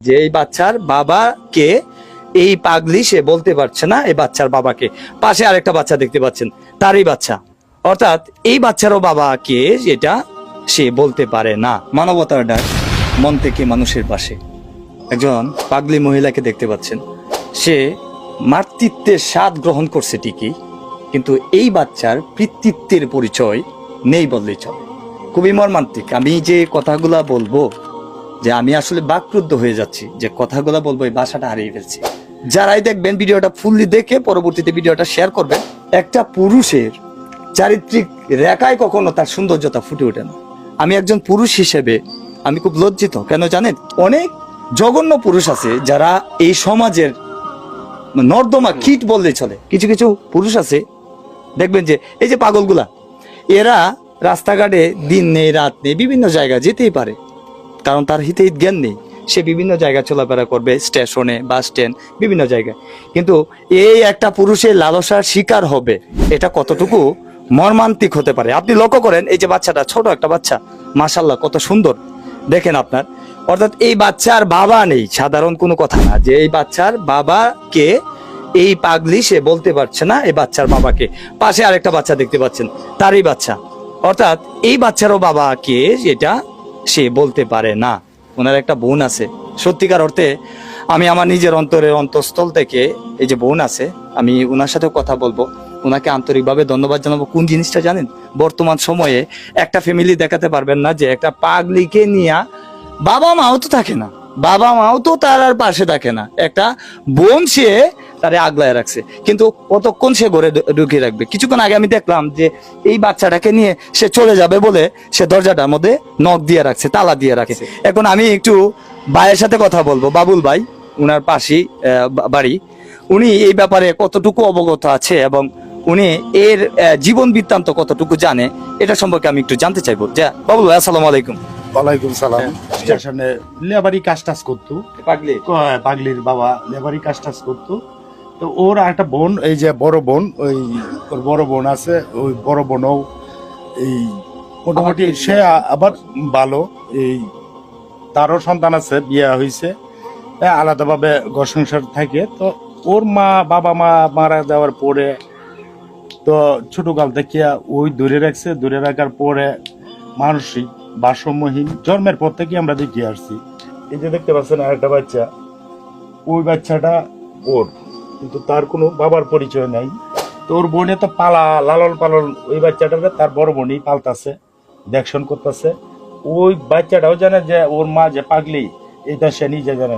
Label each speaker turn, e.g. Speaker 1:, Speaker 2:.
Speaker 1: যে এই বাচ্চার বাবাকে এই পাগলি সে বলতে পারছে না এই বাচ্চার বাবাকে। পাশে আরেকটা বাচ্চা দেখতে পাচ্ছেন, তারই বাচ্চা, অর্থাৎ এই বাচ্চারও বাবাকে যেটা সে বলতে পারে না। মানবতার ডাক, মন থেকে মানুষের পাশে। একজন পাগলি মহিলাকে দেখতে পাচ্ছেন, সে মাতৃত্বের স্বাদ গ্রহণ করছে ঠিকই, কিন্তু এই বাচ্চার পিতৃত্বের পরিচয় নেই বললেই চলে। খুবই মর্মান্তিক। আমি যে কথাগুলা বলবো, যে আমি আসলে বাকরুদ্ধ হয়ে যাচ্ছি, যে কথাগুলা বলবো এই ভাষাটা হারিয়ে ফেলছি। যারাই দেখবেন ভিডিওটা ফুললি দেখে পরবর্তীতে ভিডিওটা শেয়ার করবেন। একটা পুরুষের চারিত্রিক রেখায় কখনো তার সৌন্দর্যতা ফুটে ওঠে না। আমি একজন পুরুষ হিসেবে আমি খুব লজ্জিত। কেন জানেন? অনেক জঘন্য পুরুষ আছে যারা এই সমাজের নর্দমা কীট বললেই চলে। কিছু কিছু পুরুষ আছে দেখবেন যে এই যে পাগলগুলা, এরা রাস্তাঘাটে দিন নেই রাত নেই বিভিন্ন জায়গায় যেতেই পারে, কারণ তার হিতে জ্ঞান নেই। সে বিভিন্ন জায়গায় চলাফেরা করবে, স্টেশনে, বাস স্ট্যান্ড, বিভিন্ন জায়গায়। কিন্তু এই একটা পুরুষের লালসার শিকার হবে, এটা কতটুকু মর্মান্তিক হতে পারে আপনি লক্ষ্য করেন। এই যে বাচ্চাটা, ছোট একটা বাচ্চা, মাশাআল্লাহ কত সুন্দর দেখেন আপনার। অর্থাৎ এই বাচ্চার বাবা নেই, সাধারণ কোনো কথা না যে এই বাচ্চার বাবাকে এই পাগলি সে বলতে পারছে না এই বাচ্চার বাবাকে। পাশে আরেকটা বাচ্চা দেখতে পাচ্ছেন, তারই বাচ্চা, অর্থাৎ এই বাচ্চারও বাবাকে যেটা সে বলতে পারে না। ওনার একটা বোন আছে। সত্যিকার অর্থে আমি আমার নিজের অন্তরের অন্তঃস্থল থেকে, এই যে বোন আছে, আমি ওনার সাথে কথা বলবো, ওনাকে আন্তরিকভাবে ধন্যবাদ জানাবো। কোন জিনিসটা জানেন? বর্তমান সময়ে একটা ফ্যামিলি দেখাতে পারবেন না যে একটা পাগলিকে নিয়ে বাবা মাও তো থাকে না, বাবা মাও তো তার আর পাশে থাকে না, একটা বোন সে তারে আগলায় রাখছে, কিন্তু কতক্ষণ সে ঘরে ঢুকিয়ে রাখবে? কিছুক্ষণ আগে আমি দেখলাম যে এই বাচ্চাটাকে নিয়ে সে চলে যাবে বলে সে দরজাটার মধ্যে নক দিয়ে রাখছে, তালা দিয়ে রাখছে। এখন আমি একটু ভাইয়ের সাথে কথা বলবো, বাবুল ভাই, উনার পাশেই বাড়ি। উনি এই ব্যাপারে কতটুকু অবগত আছে এবং উনি এর জীবন বৃত্তান্ত কতটুকু জানে, এটা সম্পর্কে আমি একটু জানতে চাইবো। যা বাবুল ভাই, আসসালামু আলাইকুম।
Speaker 2: ওয়ালাইকুম সালাম। স্টেশনে লেবারি কাজ টাজ করতো,
Speaker 1: পাগলি
Speaker 2: পাগলির বাবা লেবারি কাজ টাজ করতো। তো ওর একটা বোন, এই যে বড় বোন, ওই ওর বড় বোন আছে, ওই বড় বোনও এই মোটামুটি সে আবার ভালো, এই তারও সন্তান আছে, বিয়ে হয়েছে, আলাদাভাবে ঘর সংসার থাকে। তো ওর বাবা মা মারা যাওয়ার পরে তো ছোটকাল থেকে ওই দূরে রাখছে, দূরে রাখার পরে মানসিক ভারসাম্যহীন জন্মের পর থেকে আমরা দেখে আসছি। এই যে দেখতে পাচ্ছেন আরেকটা বাচ্চা, ওই বাচ্চাটা ওর, কিন্তু তার কোনো বাবার পরিচয় নাই। তো ওর বোনে তো লালন পালন ওই বাচ্চাটাকে তার বড় বোনই পালতাছে, দেখশন করতেছে। ওই বাচ্চাটাও জানে যে ওর মা যে পাগলি, এটা সে নিজে জানে।